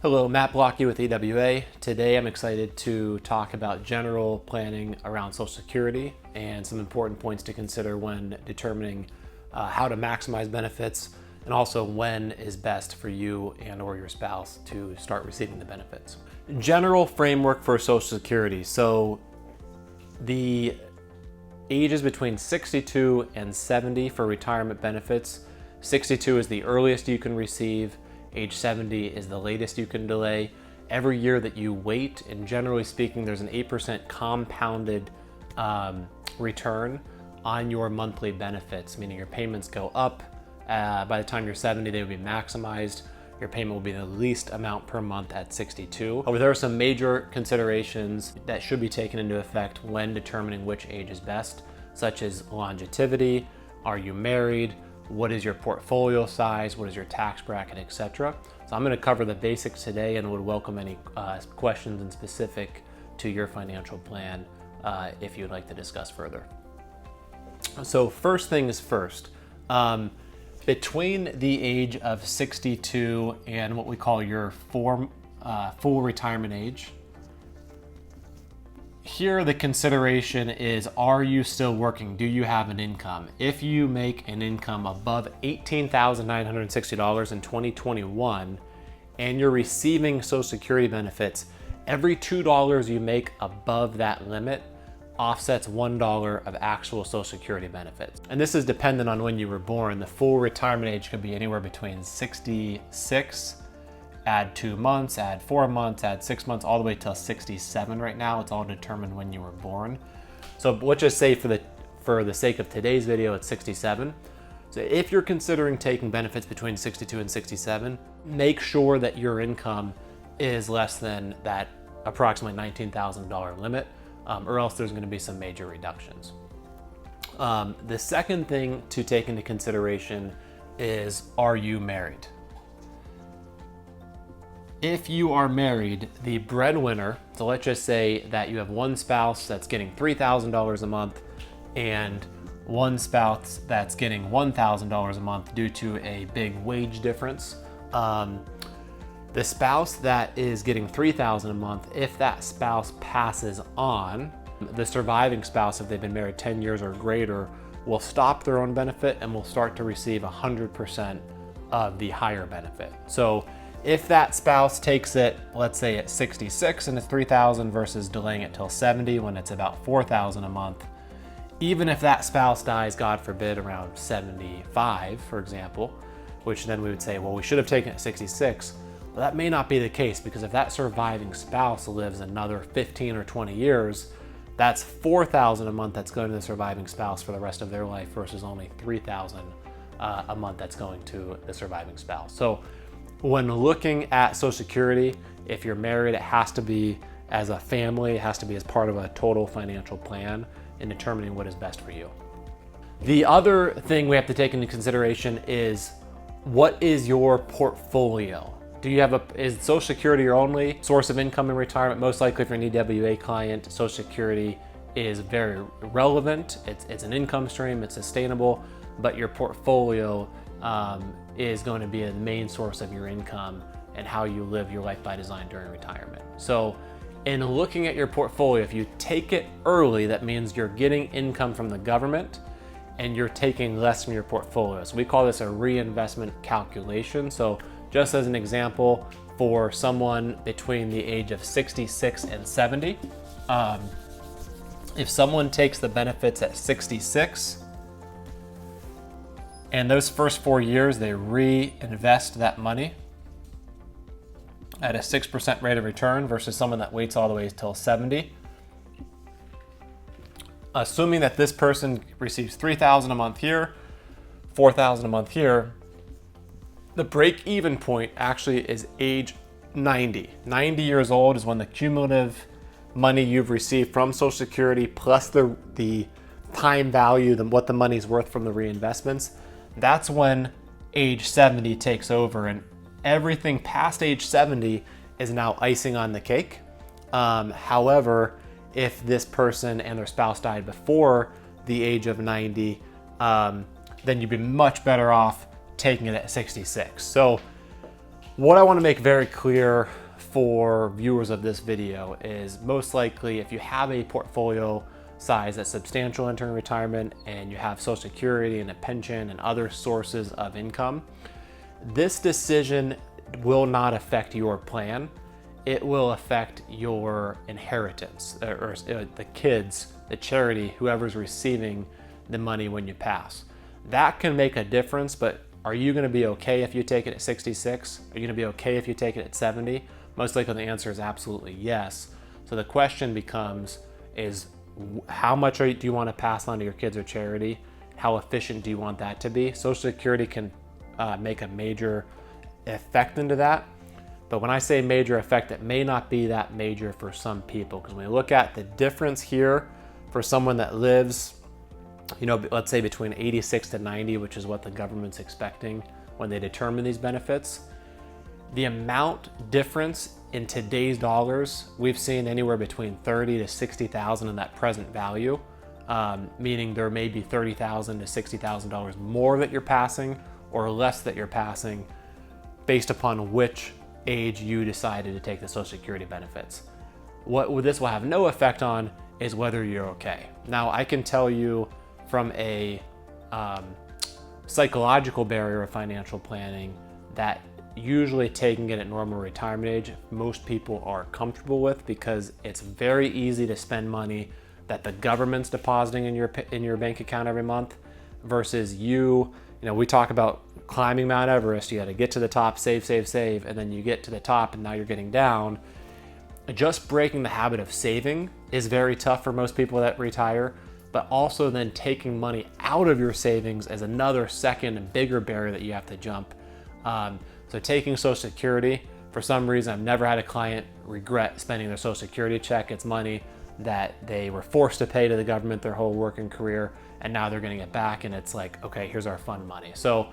Hello, Matt Blocki with EWA. Today I'm excited to talk about general planning around Social Security and some important points to consider when determining how to maximize benefits and also when is best for you and or your spouse to start receiving the benefits. General framework for Social Security. So the ages between 62 and 70 for retirement benefits. 62 is the earliest you can receive. Age 70 is the latest you can delay. Every year that you wait, and generally speaking, there's an 8% compounded return on your monthly benefits, meaning your payments go up. By the time you're 70, they will be maximized. Your payment will be the least amount per month at 62. However, there are some major considerations that should be taken into effect when determining which age is best, such as longevity, are you married, what is your portfolio size, what is your tax bracket, etc. So I'm going to cover the basics today and would welcome any questions and specific to your financial plan if you'd like to discuss further. So first things first, between the age of 62 and what we call your full retirement age, here the consideration is, are you still working? Do you have an income? If you make an income above $18,960 in 2021 and you're receiving Social Security benefits, every $2 you make above that limit offsets $1 of actual Social Security benefits. And this is dependent on when you were born. The full retirement age could be anywhere between 66, add 2 months, add 4 months, add 6 months, all the way till 67 right now. It's all determined when you were born. So let's just say for the sake of today's video, it's 67. So if you're considering taking benefits between 62 and 67, make sure that your income is less than that approximately $19,000 limit, or else there's going to be some major reductions. The second thing to take into consideration is, are you married? If you are married, the breadwinner, so let's just say that you have one spouse that's getting $3,000 a month and one spouse that's getting $1,000 a month due to a big wage difference. The spouse that is getting $3,000 a month, if that spouse passes on, the surviving spouse, if they've been married 10 years or greater, will stop their own benefit and will start to receive 100% of the higher benefit. So if that spouse takes it, let's say at 66 and it's $3,000 versus delaying it till 70 when it's about $4,000 a month, even if that spouse dies, God forbid, around 75, for example, which then we would say, well, we should have taken it at 66. Well, that may not be the case, because if that surviving spouse lives another 15 or 20 years, that's $4,000 a month that's going to the surviving spouse for the rest of their life versus only $3,000 a month that's going to the surviving spouse. So when looking at Social Security, if you're married, it has to be as a family, it has to be as part of a total financial plan in determining what is best for you. The other thing we have to take into consideration is, what is your portfolio? Do you have is Social Security your only source of income in retirement? Most likely, if you're an EWA client, Social Security is very relevant. It's an income stream, it's sustainable, but your portfolio is going to be the main source of your income and how you live your life by design during retirement. So in looking at your portfolio, if you take it early, that means you're getting income from the government and you're taking less from your portfolio. So we call this a reinvestment calculation. So just as an example, for someone between the age of 66 and 70, if someone takes the benefits at 66, and those first 4 years, they reinvest that money at a 6% rate of return versus someone that waits all the way till 70. Assuming that this person receives $3,000 a month here, $4,000 a month here, the break-even point actually is age 90. 90 years old is when the cumulative money you've received from Social Security plus the time value, what the money's worth from the reinvestments, that's when age 70 takes over, and everything past age 70 is now icing on the cake. However, if this person and their spouse died before the age of 90, then you'd be much better off taking it at 66. So What I want to make very clear for viewers of this video is most likely if you have a portfolio size that's substantial entering retirement and you have Social Security and a pension and other sources of income, this decision will not affect your plan. It will affect your inheritance, or the kids, the charity, whoever's receiving the money when you pass. That can make a difference, but are you going to be okay if you take it at 66? Are you going to be okay if you take it at 70? Most likely the answer is absolutely yes. So the question becomes is how much do you want to pass on to your kids or charity? How efficient do you want that to be? Social Security can make a major effect into that. But when I say major effect, it may not be that major for some people. Because when we look at the difference here for someone that lives, let's say between 86 to 90, which is what the government's expecting when they determine these benefits, the amount difference in today's dollars, we've seen anywhere between 30 to 60,000 in that present value, meaning there may be $30,000 to $60,000 more that you're passing or less that you're passing based upon which age you decided to take the Social Security benefits. What this will have no effect on is whether you're okay. Now, I can tell you from a psychological barrier of financial planning that usually taking it at normal retirement age, most people are comfortable with, because it's very easy to spend money that the government's depositing in your bank account every month versus we talk about climbing Mount Everest. You got to get to the top, save, and then you get to the top and now you're getting down. Just breaking the habit of saving is very tough for most people that retire, but also then taking money out of your savings is another second and bigger barrier that you have to jump. So taking Social Security, for some reason, I've never had a client regret spending their Social Security check. It's money that they were forced to pay to the government their whole working career, and now they're getting it back, and it's like, okay, here's our fun money. So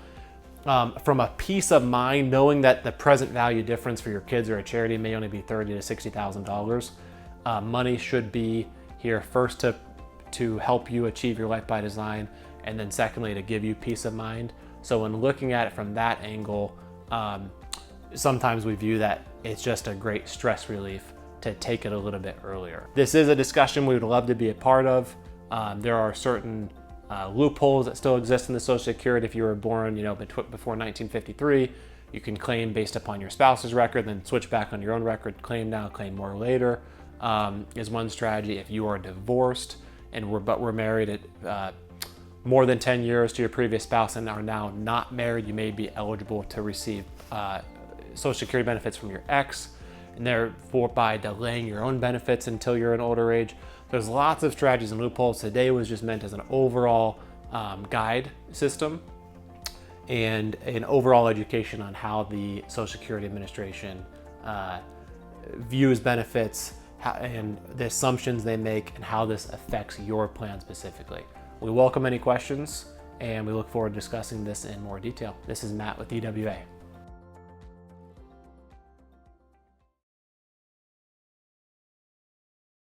from a peace of mind, knowing that the present value difference for your kids or a charity may only be $30,000 to $60,000, money should be here first to help you achieve your life by design, and then secondly, to give you peace of mind. So when looking at it from that angle, sometimes we view that it's just a great stress relief to take it a little bit earlier. This is a discussion we would love to be a part of. There are certain loopholes that still exist in the Social Security. If you were born, before 1953, you can claim based upon your spouse's record, then switch back on your own record, claim now, claim more later, is one strategy. If you are divorced and we're married at more than 10 years to your previous spouse and are now not married, you may be eligible to receive Social Security benefits from your ex, and therefore by delaying your own benefits until you're an older age. There's lots of strategies and loopholes. Today was just meant as an overall guide system and an overall education on how the Social Security Administration views benefits and the assumptions they make and how this affects your plan specifically. We welcome any questions, and we look forward to discussing this in more detail. This is Matt with EWA.